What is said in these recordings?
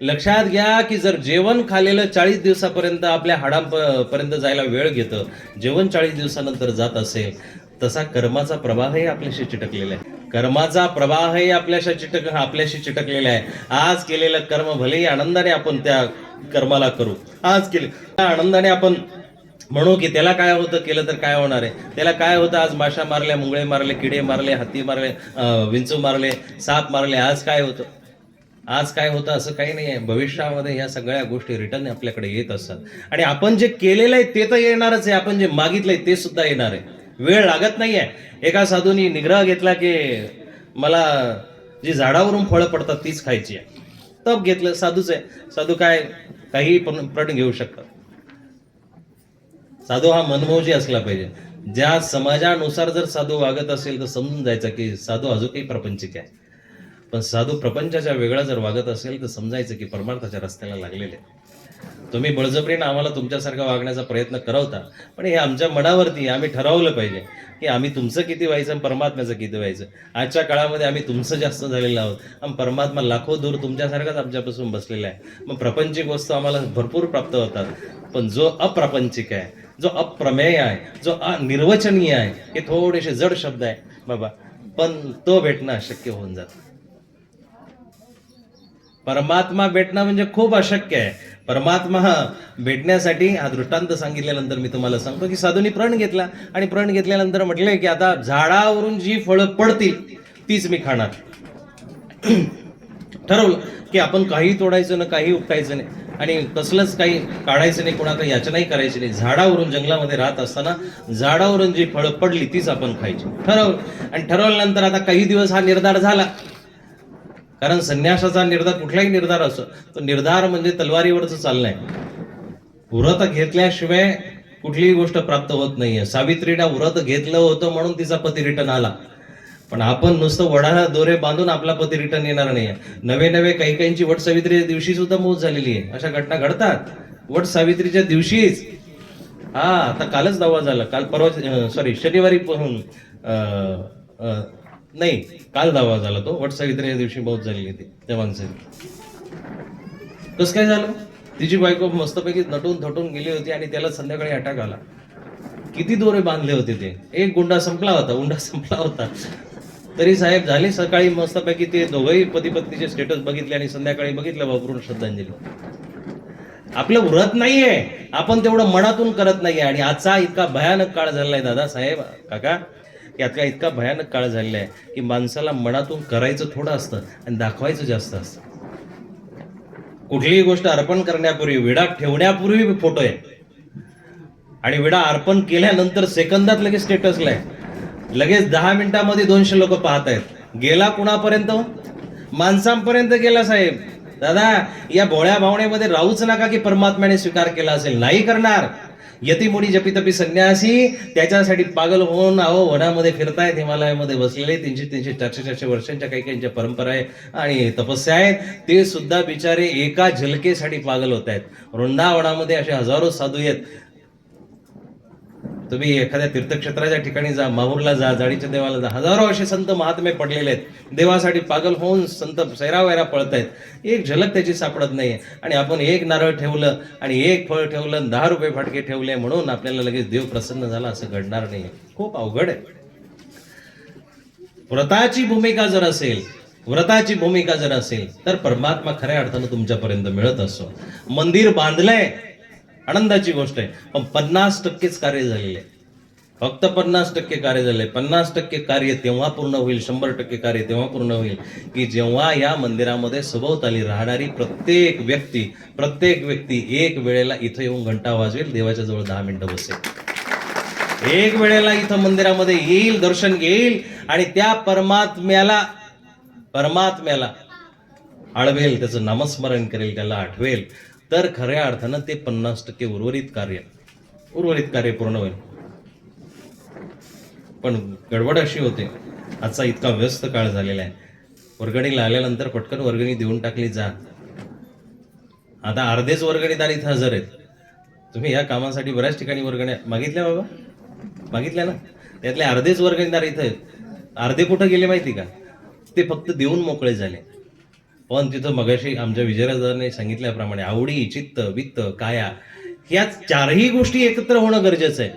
लक्षात घ्या की जर जेवण खाल्लेलं 40 दिवसापर्यंत आपल्या हाडांपर्यंत जायला वेळ घेतं, जेवण 40 दिवसानंतर जात असेल, तसा कर्माचा प्रवाहही आपल्याशी चिटकलेला आहे. कर्माचा प्रवाहही आपल्याशी चिटकलेला आहे. आज केलेलं कर्म भलेही आनंदाने आपण त्या कर्माला करू, आज केले आनंदाने आपण म्हणू की त्याला काय होतं, केलं तर काय होणार आहे, त्याला काय होतं, आज माशा मारल्या, मुंगळे मारले, किडे मारले, हत्ती मारले, विंचू मारले, साप मारले, आज काय होतं, आज काय होतं असं काही नाही आहे. भविष्यामध्ये ह्या सगळ्या गोष्टी रिटर्न आपल्याकडे येत असतात आणि आपण जे केलेलं आहे ते तर येणारच आहे, आपण जे मागितलंय ते सुद्धा येणार आहे. वेळ लागत नाहीये. एका साधूनी निग्रह घेतला की मला जी झाडावरून फळं पडतात तीच खायची आहे. तप घेतलं, साधूच आहे. साधू काय काही पण प्रण घेऊ शकतात. साधू हा मनमोजी असला पाहिजे. ज्या समाजानुसार जर साधू वागत असेल तर समजून जायचं की साधू अजूनही प्रपंचिक आहे. पण साधू प्रपंचाच्या वेगळा जर वागत असेल तर समजायचं की परमार्थाच्या रस्त्याला लागलेले. तुम्ही बळजबरीनं आम्हाला तुमच्यासारखं वागण्याचा प्रयत्न करवता, पण हे आमच्या मनावरती आम्ही ठरवलं पाहिजे की आम्ही तुमचं किती व्हायचं आणि परमात्म्याचं किती व्हायचं. आजच्या काळामध्ये आम्ही तुमचं जास्त झालेलं आहोत आणि परमात्मा लाखो दूर तुमच्यासारखाच आमच्यापासून बसलेला आहे. मग प्रपंचिक वस्तू आम्हाला भरपूर प्राप्त होतात, पण जो अप्रापंचिक आहे, जो अप्रमेय आहे, जो अनिर्वचनीय आहे, हे थोडेसे जड शब्द आहे बाबा, पण तो भेटणं अशक्य होऊन जातं. परमात्मा भेटणं म्हणजे खूप अशक्य आहे. परमात्मा भेटण्यासाठी हा दृष्टांत सांगितल्यानंतर मी तुम्हाला सांगतो की साधूंनी प्रण घेतला आणि प्रण घेतल्यानंतर म्हटले की आता झाडावरून जी फळं पडतील तीच मी खाणार. ठरवलं की आपण काही तोडायचं ना, काही उपटायचं नाही आणि कसलंच काही काढायचं नाही, कोणाला याचनाही करायची नाही. झाडावरून जंगलामध्ये राहत असताना झाडावरून जी फळं पडली तीच आपण खायची ठरवलं. आणि ठरवल्यानंतर आता काही दिवस हा निर्धार झाला, कारण संन्यासाचा निर्धार कुठलाही निर्धार असो, तो निर्धार म्हणजे तलवारीवरच चाललाय. व्रत घेतल्याशिवाय कुठलीही गोष्ट प्राप्त होत नाहीये. सावित्रीला व्रत घेतलं होतं म्हणून तिचा पती रिटर्न आला, पण आपण नुसतं वडाला दोरे बांधून आपला पती रिटर्न येणार नाहीये. नवे नवे काही काहींची वट सावित्रीच्या दिवशी सुद्धा मौत झालेली आहे. अशा घटना घडतात वट सावित्रीच्या दिवशीच. हा, आता कालच दावा झाला, काल परवा सॉरी शनिवारी नाही, काल दावा झाला तो. वट सावित्रीच्या दिवशी मौत झालेली होती त्या माणसाची. कसं काय झालं? तिची बायको मस्तपैकी नटून थटून गेली होती आणि त्याला संध्याकाळी अटॅक आला. किती दोरे बांधले होते ते, एक उंडा संपला होता. तरी साहेब झाले सकाळी मस्तपैकी ते दोघंही पती पत्नीचे स्टेटस बघितले आणि संध्याकाळी बघितलं वापरून श्रद्धांजली. आपलं व्रत नाहीये, आपण तेवढं मनातून करत नाहीये. आणि आजचा इतका भयानक काळ झालाय दादा साहेब काका, यातला इतका भयानक काळ झालेला आहे की माणसाला मनातून करायचं थोडं असतं आणि दाखवायचं जास्त असतं. कुठलीही गोष्ट अर्पण करण्यापूर्वी, विडा ठेवण्यापूर्वी फोटो आहे आणि विडा अर्पण केल्यानंतर सेकंदात लगेच स्टेटसला आहे. लगेच 10 मिनिटांमध्ये 200 लोक पाहत आहेत. गेला कुणापर्यंत? माणसांपर्यंत गेला साहेब. दादा या भोळ्या भावनेमध्ये राहूच नका की परमात्म्याने स्वीकार केला असेल. नाही करणार. यतिमुनी जपितपी संन्यासी त्याच्यासाठी पागल होऊन वनामध्ये फिरतायत, हिमालयामध्ये बसलेले 300 400 वर्षांच्या काही काहींच्या परंपरा आहे आणि तपस्या आहेत. ते सुद्धा बिचारे एका झलकेसाठी पागल होत आहेत. वृंदावनामध्ये असे हजारो साधू आहेत. तुम्ही एखाद्या तीर्थक्षेत्राच्या ठिकाणी जा, माहूरला जा, जाडीच्या देवाला जा, हजारो असे संत महात्मे पडलेले आहेत. देवासाठी पागल होऊन संत सैरावैरा पळतायत. एक झलक त्याची सापडत नाहीये. आणि आपण एक नारळ ठेवलं आणि एक फळ ठेवलं, 10 रुपये फाटके ठेवले म्हणून आपल्याला लगेच देव प्रसन्न झाला असं घडणार नाही. खूप अवघड आहे. व्रताची भूमिका जर असेल तर परमात्मा खऱ्या अर्थानं तुमच्यापर्यंत मिळत असतो. मंदिर बांधलंय, आनंदाची गोष्ट आहे, पण 50%च कार्य झालेले. फक्त 50% कार्य झाले. 50% कार्य तेव्हा पूर्ण होईल, 100% कार्य तेव्हा पूर्ण होईल की जेव्हा या मंदिरामध्ये सभोवताली राहणारी प्रत्येक व्यक्ती एक वेळेला इथं येऊन घंटा वाजवेल, देवाच्या जवळ 10 मिनिटं बसेल, एक वेळेला इथं मंदिरामध्ये येईल, दर्शन घेईल आणि त्या परमात्म्याला आळवेल, त्याचं नामस्मरण करेल, त्याला आठवेल, तर खऱ्या अर्थानं ते 50% उर्वरित कार्य पूर्ण होईल. पण गडबड अशी होते, आजचा इतका व्यस्त काळ झालेला आहे. वर्गणीला आल्यानंतर पटकन वर्गणी देऊन टाकली जा. आता अर्धेच वर्गणीदार इथं हजर आहेत. तुम्ही या कामासाठी बऱ्याच ठिकाणी वर्गण्या मागितल्या ना, त्यातले अर्धेच वर्गणीदार इथं आहेत. अर्धे कुठं गेले माहिती का? ते फक्त देऊन मोकळे झाले. पण तिथं मगाशी आमच्या विजयराजांनी सांगितल्याप्रमाणे आवडी, चित्त, वित्त, काया ह्या चारही गोष्टी एकत्र होणं गरजेचं आहे.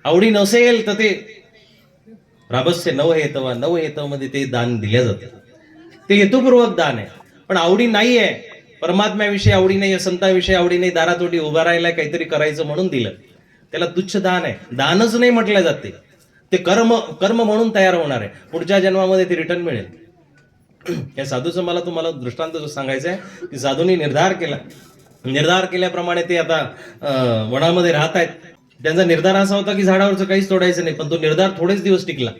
आवडी नसेल तर ते राबस्य नव हेतवा नव हेतव मध्ये ते दान दिल्या जातं, ते हेतुपूर्वक दान आहे. पण आवडी नाही आहे, परमात्म्याविषयी आवडी नाही आहे, संताविषयी आवडी नाही, दारातोटी उभा राहायला काहीतरी करायचं म्हणून दिलं, त्याला तुच्छ दान आहे. दानच नाही म्हटलं जाते, ते कर्म कर्म म्हणून तयार होणार आहे. पुढच्या जन्मामध्ये ते रिटर्न मिळेल. या साधूचं मला तुम्हाला दृष्टांत सांगायचं आहे की साधूंनी निर्धार केल्याप्रमाणे ते आता वनामध्ये राहत आहेत. त्यांचा निर्धार असा होता की झाडावरचं काहीच तोडायचं नाही, पण तो निर्धार थोडेच दिवस टिकला.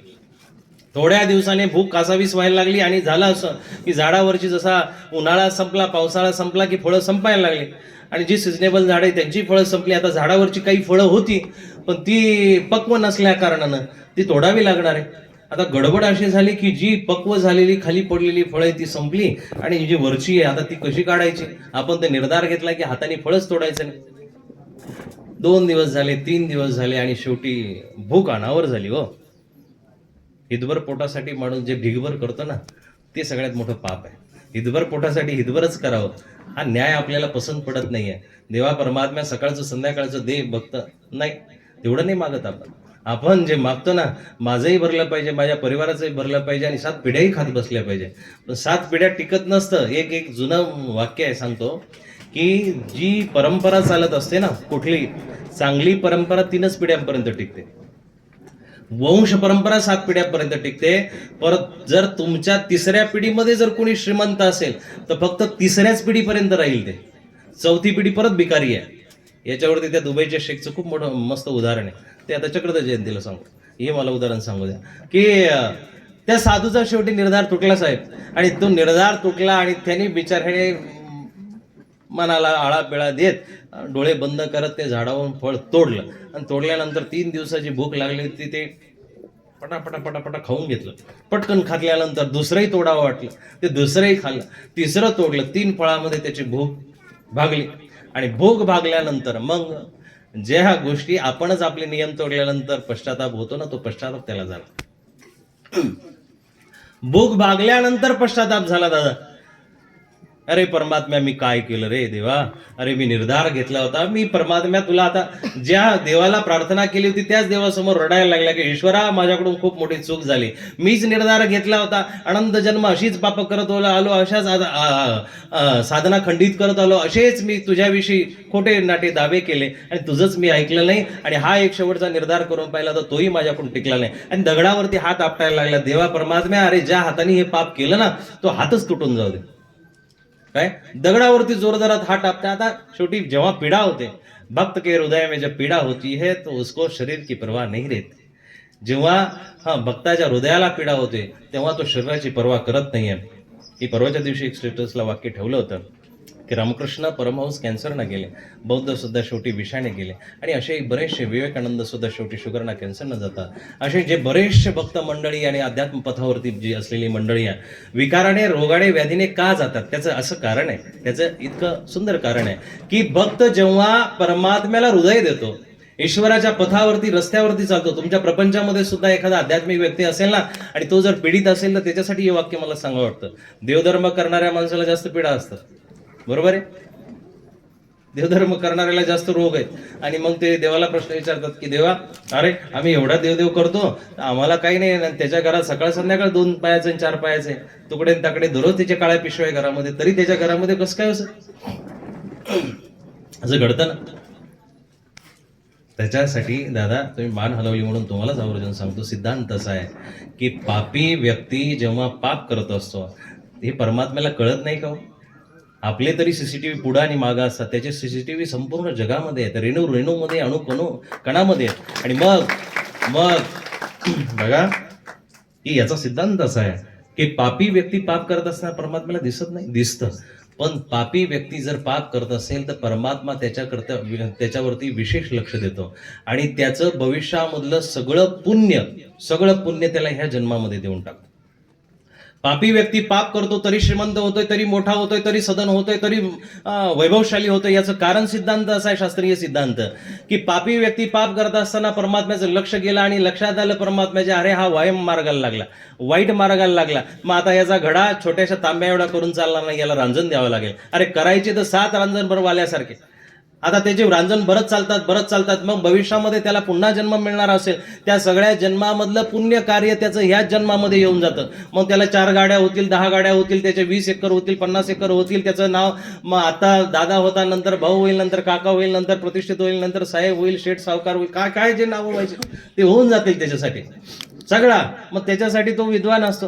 थोड्या दिवसाने भूक कासावीस व्हायला लागली आणि झालं असं की झाडावरची जसा उन्हाळा संपला, पावसाळा संपला की फळं संपायला लागली आणि जी सिजनेबल झाडं आहे त्यांची फळं संपली. आता झाडावरची काही फळं होती पण ती पक्व नसल्या कारणानं ती तोडावी लागणार आहे. आता गडबड अशी झाली की जी पक्व झालेली खाली पडलेली फळं आहे ती संपली आणि जी वरची आहे आता ती कशी काढायची. आपण ते निर्धार घेतला की हाताने फळच तोडायचं नाही. 2 दिवस झाले, 3 दिवस झाले आणि शेवटी भूक अनावर झाली. हो, हितभर पोटासाठी माणूस जे ढिगभर करतो ना ते सगळ्यात मोठं पाप आहे. हितभर पोटासाठी हितभरच करावं हा न्याय आपल्याला पसंत पडत नाहीये. देवा परमात्म्या सकाळचं संध्याकाळचं दे बघत नाही, तेवढं नाही मागत आपण. आपण जे मागतो ना, माझंही भरलं पाहिजे, माझ्या परिवाराचंही भरलं पाहिजे आणि 7 पिढ्याही खात बसल्या पाहिजे. पण 7 पिढ्या टिकत नसतं. एक जुनं वाक्य आहे, सांगतो की जी परंपरा चालत असते ना, कुठली चांगली परंपरा 3च पिढ्यांपर्यंत टिकते. वंश परंपरा 7 पिढ्यापर्यंत टिकते. परत जर तुमच्या 3ऱ्या पिढीमध्ये जर कोणी श्रीमंत असेल तर फक्त 3ऱ्याच पिढीपर्यंत राहील ते. 4थी पिढी परत भिकारी आहे. याच्यावरती त्या दुबईच्या शेखचं खूप मोठं मस्त उदाहरण आहे. ते आता चक्रधर जयंतीला सांगू, हे मला उदाहरण सांगू द्या की त्या साधूचा शेवटी निर्धार तुटला साहेब. आणि तो निर्धार तुटला आणि त्यांनी बिचाऱ्याने मनाला आळा पिळा देत डोळे बंद करत ते झाडावरून फळ तोडलं आणि तोडल्यानंतर 3 दिवसाची भूक लागली होती, ते पटापटा खाऊन घेतलं. पटकन खाल्ल्यानंतर दुसरंही तोडावं वाटलं, ते दुसरंही खाल्लं, तिसरं तोडलं. 3 फळामध्ये त्याची भूक भागली आणि भूक भागल्यानंतर मग ज्या गोष्टी आपणच आपले नियम तोडल्यानंतर पश्चाताप होतो ना, तो पश्चाताप त्याला झाला. भूक भागल्यानंतर पश्चाताप झाला. दादा, अरे परमात्म्या मी काय केलं रे देवा, अरे मी निर्धार घेतला होता, मी परमात्म्या तुला आता ज्या देवाला प्रार्थना केली होती त्याच देवासमोर रडायला लागला की ईश्वरा माझ्याकडून खूप मोठी चूक झाली, मीच निर्धार घेतला होता, अनंत जन्म अशीच पाप करत आलो, अशाच साधना खंडित करत आलो, असेच मी तुझ्याविषयी खोटे नाटे दावे केले आणि तुझंच मी ऐकलं नाही आणि हा एक शेवटचा निर्धार करून पाहिला तर तोही माझ्याकडून टिकला नाही आणि दगडावरती हात आपटायला लागला. देवा परमात्म्या, अरे ज्या हाताने हे पाप केलं ना तो हातच तुटून जाऊ दे. काय दगडावरती जोरदारात हात आपते. आता शेवटी जेव्हा पीडा होते, भक्त के हृदय में जब पीडा होती है तो उसको शरीर की परवाह नहीं रहती. जेव्हा भक्ताच्या हृदयाला पीडा होते तेव्हा तो शरीराची पर्वा करत नाहीये. की परवाच्या दिवशी एक स्टेटसला वाक्य ठेवलं होतं की रामकृष्ण परमहंस कॅन्सरनं गेले, बौद्ध सुद्धा शेवटी विषाने गेले आणि असे बरेचसे विवेकानंद सुद्धा शेवटी शुगरना कॅन्सरनं जातात. असे जे बरेचसे भक्त मंडळी आणि अध्यात्म पथावरती जी असलेली मंडळी आहे विकाराने रोगाने व्याधीने का जातात, त्याचं असं कारण आहे. त्याचं इतकं सुंदर कारण आहे की भक्त जेव्हा परमात्म्याला हृदय देतो, ईश्वराच्या पथावरती रस्त्यावरती चालतो, तुमच्या प्रपंचामध्ये सुद्धा एखादा आध्यात्मिक व्यक्ती असेल ना आणि तो जर पीडित असेल तर त्याच्यासाठी हे वाक्य मला सांगावं वाटतं. देवधर्म करणाऱ्या माणसाला जास्त पीडा असतात, बरोबर आहे. देवधर्म करणाऱ्याला जास्त रोग आहेत आणि मग ते देवाला प्रश्न विचारतात की देवा, अरे आम्ही एवढा देवदेव करतो, आम्हाला काही नाही, त्याच्या घरात सकाळ संध्याकाळ 2 पायाचे 4 पायाचे तुकडे ताकडे दररोज त्याच्या काळ्या पिशव्या घरामध्ये, तरी त्याच्या घरामध्ये कसं काय असं घडतं ना. त्याच्यासाठी दादा तुम्ही मान हलवली म्हणून तुम्हालाच आवर्जून सांगतो, सिद्धांत असा आहे की पापी व्यक्ती जेव्हा पाप करत असतो हे परमात्म्याला कळत नाही का हो? आपले तरी सीसीटीव्ही पुढं आणि मागं असतात, त्याचे सीसीटीव्ही संपूर्ण जगामध्ये आहेत, रेणूमध्ये अणुकणू कणामध्ये आहेत. आणि मग बघा की याचा सिद्धांत असा आहे की पापी व्यक्ती पाप करत असताना परमात्म्याला दिसत नाही, दिसतं. पण पापी व्यक्ती जर पाप करत असेल तर परमात्मा त्याच्यावरती विशेष लक्ष देतो आणि त्याचं भविष्यामधलं सगळं पुण्य त्याला ह्या जन्मामध्ये देऊन टाकतो. पापी व्यक्ती पाप करतो तरी श्रीमंत होतोय, तरी मोठा होतोय, तरी सदन होतोय, तरी वैभवशाली होतोय. याचं कारण सिद्धांत असा आहे, शास्त्रीय सिद्धांत, की पापी व्यक्ती पाप करत असताना परमात्म्याचं लक्ष गेलं आणि लक्षात आलं परमात्म्याच्या, अरे हा वाईट मार्गाला लागला, वाईट मार्गाला लागला, मग आता याचा घडा छोट्याशा तांब्या एवढा करून चालणार नाही, याला रांजण द्यावं लागेल. अरे करायचे तर 7 रांजण बरोबर आल्यासारखे. आता त्याचे रांजण भरत चालतात, मग भविष्यामध्ये त्याला पुन्हा जन्म मिळणार असेल, त्या सगळ्या जन्मामधलं पुण्य कार्य त्याचं ह्याच जन्मामध्ये येऊन जातं. मग त्याला 4 गाड्या होतील, 10 गाड्या होतील, त्याचे 20 एकर होतील, 50 एकर होतील. त्याचं नाव मग आता दादा होता, नंतर भाऊ होईल, नंतर काका होईल, नंतर प्रतिष्ठित होईल, नंतर साहेब होईल, शेठ सावकार होईल, काय काय जे नावं व्हायचे ते होऊन जातील त्याच्यासाठी सगळा. मग त्याच्यासाठी तो विद्वान असतो.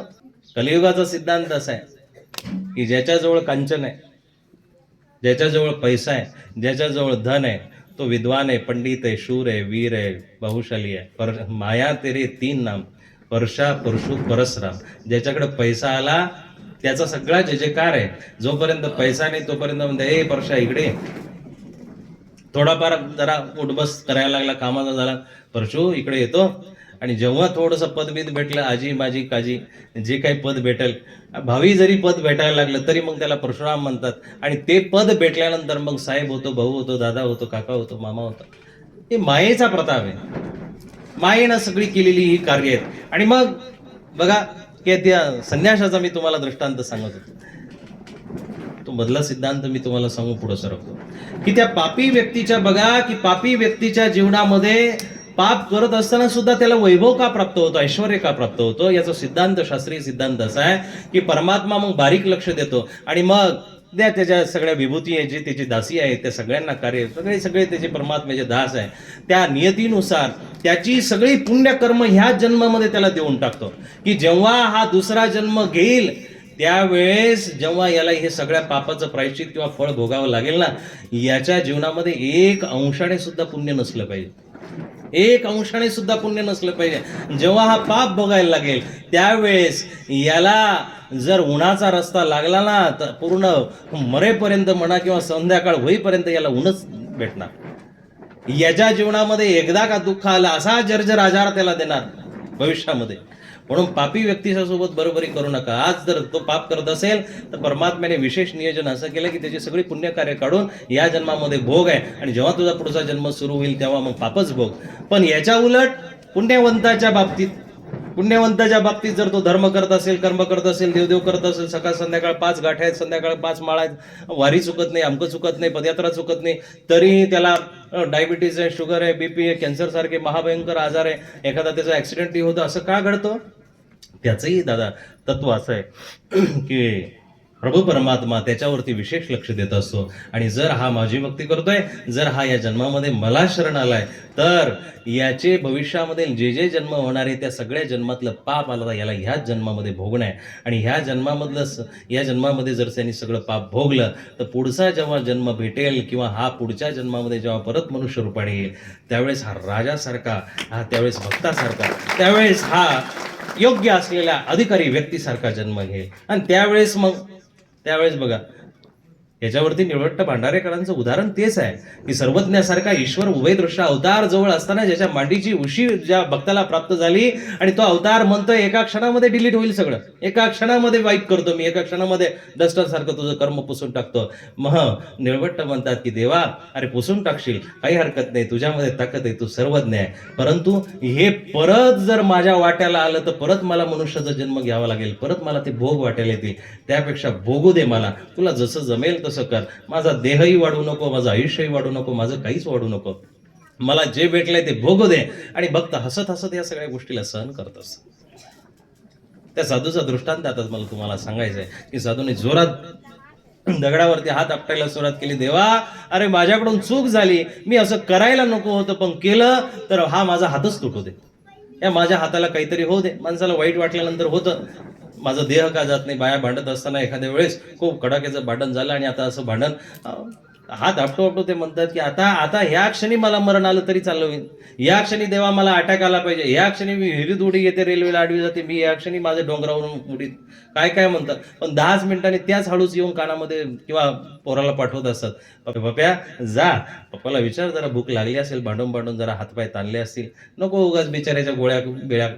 कलियुगाचा सिद्धांत असा आहे की ज्याच्याजवळ कांचन आहे, ज्याच्याजवळ पैसा आहे, ज्याच्याजवळ धन आहे, तो विद्वान आहे, पंडित आहे, शूर आहे, वीर आहे, बहुशाली आहे. माया तेरे 3 नाम, परशा, परशु, परसराम. ज्याच्याकडे पैसा आला त्याचा सगळा जे जयकार आहे. जोपर्यंत पैसा नाही तोपर्यंत म्हणते, ए परशा इकडे. थोडाफार जरा उठबस करायला लागला, कामाचा झाला, परशु इकडे येतो. आणि जेव्हा थोडंसं पदबीत भेटलं, आजी माझी काजी, जे काही पद भेटेल, भावी जरी पद भेटायला लागलं तरी मग त्याला परशुराम म्हणतात. आणि ते पद भेटल्यानंतर मग साहेब होतो, भाऊ होतो, दादा होतो, काका होतो, मामा होतो. हे मायेचा प्रताप आहे. मायेनं सगळी केलेली ही कार्य आहेत. आणि मग बघा की त्या संन्यासाचा मी तुम्हाला दृष्टांत सांगत होतो, तो मधला सिद्धांत मी तुम्हाला सांगू पुढे सरकतो, की त्या पापी व्यक्तीच्या, बघा की पापी व्यक्तीच्या जीवनामध्ये पाप करत असताना सुद्धा त्याला वैभव का प्राप्त होतो, ऐश्वर्य का प्राप्त होतो. याचा सिद्धांत, शास्त्रीय सिद्धांत असा आहे की परमात्मा मग बारीक लक्ष देतो आणि मग त्याच्या सगळ्या विभूती आहे, जे त्याची दासी आहे, त्या सगळ्यांना कार्य, सगळे त्याचे परमात्म्याचे दास आहे, त्या नियतीनुसार त्याची सगळी पुण्यकर्म ह्या जन्मामध्ये त्याला देऊन टाकतो. की जेव्हा हा दुसरा जन्म घेईल त्यावेळेस जेव्हा याला हे सगळ्या पापाचं प्रायश्चित किंवा फळ भोगावं लागेल ना, याच्या जीवनामध्ये 1 अंशाने सुद्धा पुण्य नसलं पाहिजे, 1 अंशाने सुद्धा पुण्य नसलं पाहिजे. जेव्हा हा पाप भोगायला लागेल त्यावेळेस याला जर उन्हाचा रस्ता लागला ना, तर पूर्ण मरेपर्यंत म्हणा किंवा संध्याकाळ होईपर्यंत याला ऊनच भेटणार. याच्या जीवनामध्ये एकदा का दुःख आला, असा जर्जर आजार त्याला देणार भविष्यामध्ये. म्हणून पापी व्यक्तीच्या सोबत बरोबरी करू नका. आज जर तो पाप करत असेल तर परमात्म्याने विशेष नियोजन असं केलं की त्याची सगळी पुण्यकार्य काढून या जन्मामध्ये भोग आहे, आणि जेव्हा तुझा पुढचा जन्म सुरू होईल तेव्हा मग पापच भोग. पण याच्या उलट पुण्यवंताच्या बाबतीत जर तो धर्म करत असेल, कर्म करत असेल, देवदेव करत असेल, सकाळ संध्याकाळ 5 गाठ्या आहेत, संध्याकाळ 5 माळा आहेत, वारी चुकत नाही, अमकं चुकत नाही, पदयात्रा चुकत नाही, तरीही त्याला डायबिटीज आहे, शुगर आहे, बीपी आहे, कॅन्सर सारखे महाभयंकर आजार आहे, एखादा त्याचा ऍक्सिडेंटही होतो, असं का घडतं? त्याचंही दादा तत्व असं आहे की प्रभू परमात्मा त्याच्यावरती विशेष लक्ष देत असतो. आणि जर हा माझी भक्ती करतोय, जर हा या जन्मामध्ये मला शरण आलाय, तर याचे भविष्यामध्ये जे जन्म होणार आहे त्या सगळ्या जन्मातलं पाप आलं याला ह्याच जन्मामध्ये भोगणं आहे. आणि ह्या जन्मामध्ये जर त्यांनी सगळं पाप भोगलं तर पुढचा जेव्हा जन्म भेटेल किंवा हा पुढच्या जन्मामध्ये जेव्हा परत मनुष्य रूपाने येईल त्यावेळेस हा राजासारखा, हा त्यावेळेस भक्तासारखा, त्यावेळेस हा योग्य असलेल्या अधिकारी व्यक्तीसारखा जन्म घेईल. आणि त्यावेळेस बघा, याच्यावरती निळवट्ट भांडारेकरांचं उदाहरण तेच आहे की सर्वज्ञासारखा ईश्वर उभय दृश्य अवतार जवळ असताना ज्याच्या मांडीची उशी ज्या भक्ताला प्राप्त झाली आणि तो अवतार म्हणतोय एका क्षणामध्ये डिलीट होईल सगळं, एका क्षणामध्ये वाईप करतो मी, एका क्षणामध्ये डस्टर सारखं तुझं कर्म पुसून टाकतो. मग निळवट्ट म्हणतात की देवा, अरे पुसून टाकशील, काही हरकत नाही, तुझ्यामध्ये ताकद आहे, तू सर्वज्ञ आहे, परंतु हे परत जर माझ्या वाट्याला आलं तर परत मला मनुष्याचा जन्म घ्यावा लागेल, परत मला ते भोग वाट्याला येतील, त्यापेक्षा भोगू दे मला, तुला जसं जमेल तसं कर, माझा देहही वाढू नको, माझं आयुष्यही वाढू नको, माझं काहीच वाढू नको, मला जे भेटलंय ते भोगू दे. आणि भक्त हसत हसत या सगळ्या गोष्टीला सहन करत असत. त्या साधूचा दृष्टांत आता मला तुम्हाला सांगायचं आहे की साधूने जोरात दगडावरती हात आपटायला सुरुवात केली. देवा, अरे माझ्याकडून चूक झाली, मी असं करायला नको होतं, पण केलं तर हा माझा हातच तुटू दे, या माझ्या हाताला काहीतरी होऊ दे. माणसाला वाईट वाटल्यानंतर होतं, माझं देह का जात नाही. बाया भांडत असताना एखाद्या वेळेस खूप कडाक्याचं भांडण झालं आणि आता असं भांडण हात आपटो ते म्हणतात की आता ह्या क्षणी मला मरण आलं तरी चाललं होईल, या क्षणी देवा मला अटॅक आला पाहिजे, या क्षणी मी विहिरीत उडी येते, रेल्वेला आडवी जाते, मी या क्षणी माझ्या डोंगरावरून उडी, काय म्हणतात. पण 10 मिनिटांनी त्याच हळूच येऊन कानामध्ये किंवा पोराला पाठवत असतात, पप्या जा, पप्पाला विचार जरा भूक लागली असेल, भांडून जरा हातपाय ताणले असतील, नको उगाच बिचाऱ्याच्या गोळ्या बेळ्या.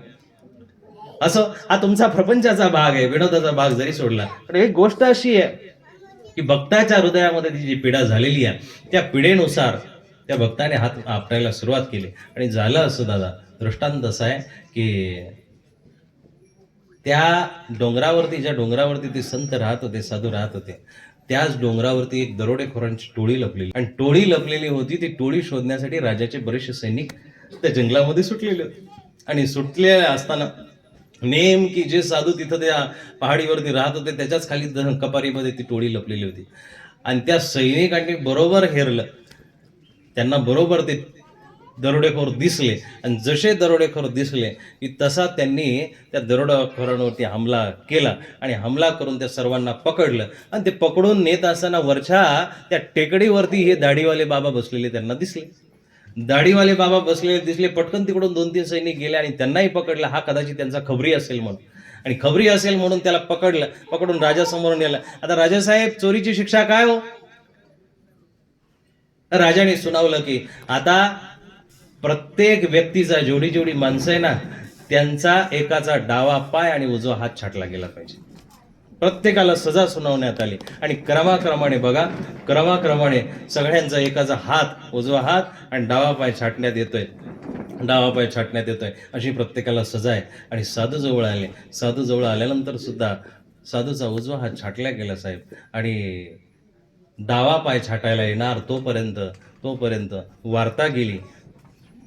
असं हा तुमचा प्रपंचाचा भाग आहे, विनोदाचा भाग जरी सोडला, पण एक गोष्ट अशी आहे की भक्ताच्या हृदयामध्ये ती जी पीडा झालेली आहे, त्या पीडेनुसार त्या भक्ताने हात आपटायला सुरुवात केली. आणि झालं असं दादा, दृष्टांत असा आहे की त्या डोंगरावरती, ज्या डोंगरावरती ते संत राहत होते, साधू राहत होते, त्याच डोंगरावरती एक दरोडेखोरांची टोळी लपलेली, आणि टोळी लपलेली होती. ती टोळी शोधण्यासाठी राजाचे बरेचसे सैनिक त्या जंगलामध्ये सुटलेले होते. आणि सुटले असताना नेमकी जे साधू तिथं त्या पहाडीवरती राहत होते त्याच्याच खाली कपारीमध्ये ती टोळी लपलेली होती. आणि त्या सैनिकांनी बरोबर हेरलं, त्यांना बरोबर ते दरोडेखोर दिसले. आणि जसे दरोडेखोर दिसले की तसा त्यांनी त्या दरोडेखोरांवरती हमला केला, आणि हमला करून त्या सर्वांना पकडलं. आणि ते पकडून नेत असताना वरच्या त्या टेकडीवरती हे दाढीवाले बाबा बसलेले त्यांना दिसले. दाढीवाले बाबा बसलेले दिसले. पटकन तिकडून 2-3 सैनिक गेले आणि त्यांनाही पकडलं. हा कदाचित त्यांचा खबरी असेल म्हणून, आणि खबरी असेल म्हणून त्याला पकडलं. पकडून राजासमोर नेलं. आता राजासाहेब, चोरीची शिक्षा काय हो? राजाने सुनावलं की आता प्रत्येक व्यक्तीचा, जेवढी जेवढी माणसं आहे ना, त्यांचा एकाचा डावा पाय आणि उजवा हात छाटला गेला पाहिजे. प्रत्येकाला सजा सुनावण्यात आली. आणि क्रमाक्रमाने बघा, क्रमाक्रमाने सगळ्यांचा एकाचा हात, उजवा हात आणि डावा पाय छाटण्यात येतोय, डावा पाय छाटण्यात येतोय, अशी प्रत्येकाला सजा आहे. आणि साधू जवळ आले. साधू जवळ आल्यानंतर सुद्धा साधूचा उजवा हात छाटला गेला साहेब, आणि डावा पाय छाटायला येणार तोपर्यंत तोपर्यंत वार्ता गेली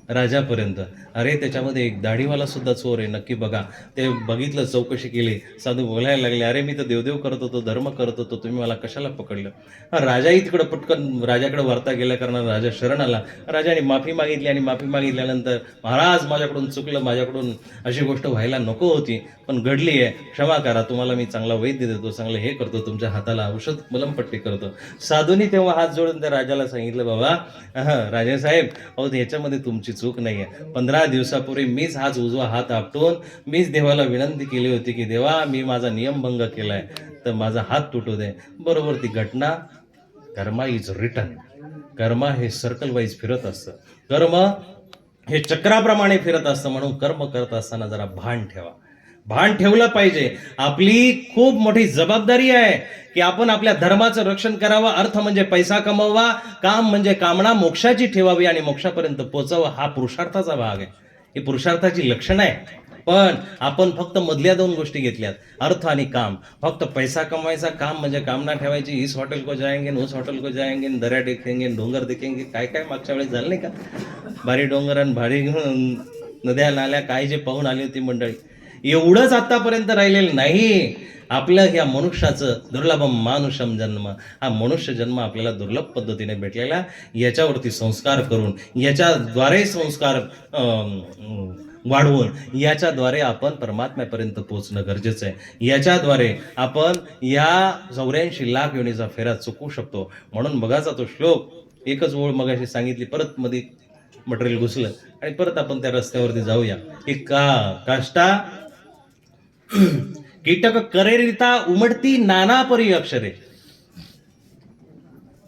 राजापर्यंत. अरे, त्याच्यामध्ये एक दाढीवाला सुद्धा चोर आहे, नक्की बघा. ते बघितलं, चौकशी केली. साधू बोलायला लागले, अरे मी तर देवदेव करत होतो, धर्म करत होतो, तुम्ही मला कशाला पकडलं? राजाही तिकडं पटकन राजाकडे वार्ता गेल्या कारणानं राजा शरण आला. राजाने माफी मागितली, आणि माफी मागितल्यानंतर, महाराज माझ्याकडून चुकलं, माझ्याकडून अशी गोष्ट व्हायला नको होती, पण घडली आहे, क्षमा करा. तुम्हाला मी चांगला वैद्य देतो, चांगलं हे करतो, तुमच्या हाताला औषध मलमपट्टी करतो. साधूनी तेव्हा हात जोडून त्या राजाला सांगितलं, बाबा राजासाहेब, अहो ह्याच्यामध्ये तुमची चूक नाही आहे. 15 दिवसापूर्वी मीच हाच उजवा हात आपटून मीच देवाला विनंती केली होती की देवा, मी माझा नियमभंग केलाय, तर माझा हात तुटू दे. बरोबर ती घटना, कर्मा इज रिटर्न. कर्मा हे सर्कल वाईज फिरत असतं, कर्म हे चक्राप्रमाणे फिरत असतं. म्हणून कर्म करत असताना जरा भान ठेवा, भान ठेवलं पाहिजे. आपली खूप मोठी जबाबदारी आहे की आपण आपल्या धर्माचं रक्षण करावं. अर्थ म्हणजे पैसा कमवावा, काम म्हणजे कामना मोक्षाची ठेवावी आणि मोक्षापर्यंत पोहोचावं. हा पुरुषार्थाचा भाग आहे, ही पुरुषार्थाची लक्षणं आहे. पण आपण फक्त मधल्या 2 गोष्टी घेतल्यात, अर्थ आणि काम. फक्त पैसा कमवायचा, काम म्हणजे कामना ठेवायची. इस हॉटेल को जाएंगे, उस हॉटेल को जाएंगे, दर्या देखेंगे, डोंगर देखेंगे, काय काय मागच्या वेळेस झालं नाही का? भारी डोंगर आणि भारी नद्या नाल्या काय जे पाहून आली होती मंडळी. एवढंच आतापर्यंत राहिलेलं नाही. आपल्या ह्या मनुष्याचं दुर्लभम मानुषम जन्म, हा मनुष्य जन्म आपल्याला दुर्लभ पद्धतीने भेटलेला, याच्यावरती संस्कार करून, याच्याद्वारे संस्कार वाढवून, याच्याद्वारे आपण परमात्म्यापर्यंत पोहोचणं गरजेचं आहे. याच्याद्वारे आपण या 84 लाख योनीचा फेरा चुकवू शकतो. म्हणून बघाचा तो श्लोक, एकच ओळ मगाशी सांगितली, परत मध्ये मटेरियल घुसलं, आणि परत आपण त्या रस्त्यावरती जाऊया. की काष्टा कीटक करेरिता उमटती नाना परी अक्षरे.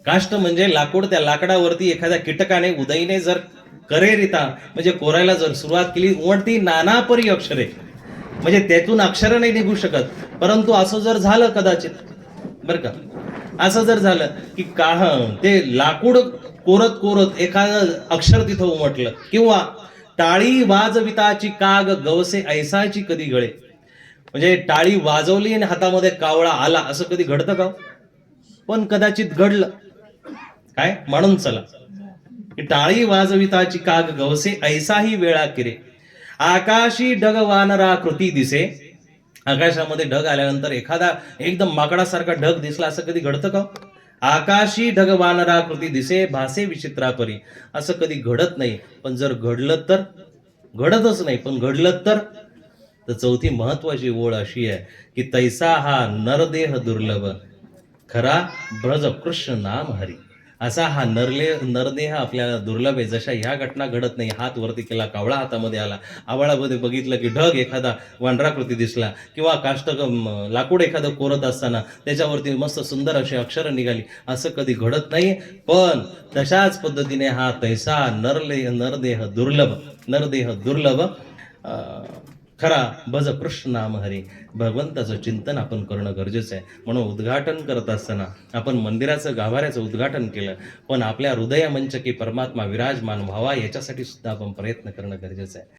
काष्ट म्हणजे लाकूड. त्या लाकडावरती एखाद्या कीटकाने, उदयीने जर करेरिता म्हणजे कोरायला जर सुरुवात केली, उमटती नाना परी अक्षरे, म्हणजे त्यातून अक्षर नाही निघू शकत. परंतु असं जर झालं कदाचित, बरं का, असं जर झालं की ते लाकूड कोरत कोरत एखादं अक्षर तिथं उमटलं, किंवा टाळी वाजविताची काग गवसे ऐसाची कधी गळे, म्हणजे टाळी वाजवली आणि हातामध्ये कावळा आला, असं कधी घडतं का? पण कदाचित घडलं. काय म्हणून चला, टाळी वाजविताची काग गवसे ऐसाही वेळा किरे, आकाशी ढग वानरा कृती दिसे. आकाशामध्ये ढग आल्यानंतर एखादा एकदम माकडासारखा ढग दिसला, असं कधी घडतं का? आकाशी ढग वानरा कृती दिसे, भासे विचित्रापरी, असं कधी घडत नाही. पण जर घडलं तर, घडतच नाही पण घडलं तर चौथी महत्वाची ओळ अशी आहे की तैसा हा नरदेह दुर्लभ, खरा ब्रज कृष्ण नाम हरी. असा हा नरदेह आपल्याला दुर्लभ आहे. जशा ह्या घटना घडत नाही, हात वरती केला, कावळा हातामध्ये आला, आवळामध्ये बघितलं की ढग एखादा वांढराकृती दिसला, किंवा काष्ट लाकूड एखादं कोरत असताना त्याच्यावरती मस्त सुंदर अशी अक्षरं निघाली, असं कधी घडत नाही. पण तशाच पद्धतीने हा तैसा नरदेह दुर्लभ खरा भज कृष्ण नाम हरी. भगवंताचं चिंतन आपण करणं गरजेचं आहे. म्हणून उद्घाटन करत असताना आपण मंदिराचं गाभाऱ्याचं उद्घाटन केलं, पण आपल्या हृदयमंचकी परमात्मा विराजमान व्हावा याच्यासाठी सुद्धा आपण प्रयत्न करणं गरजेचं आहे.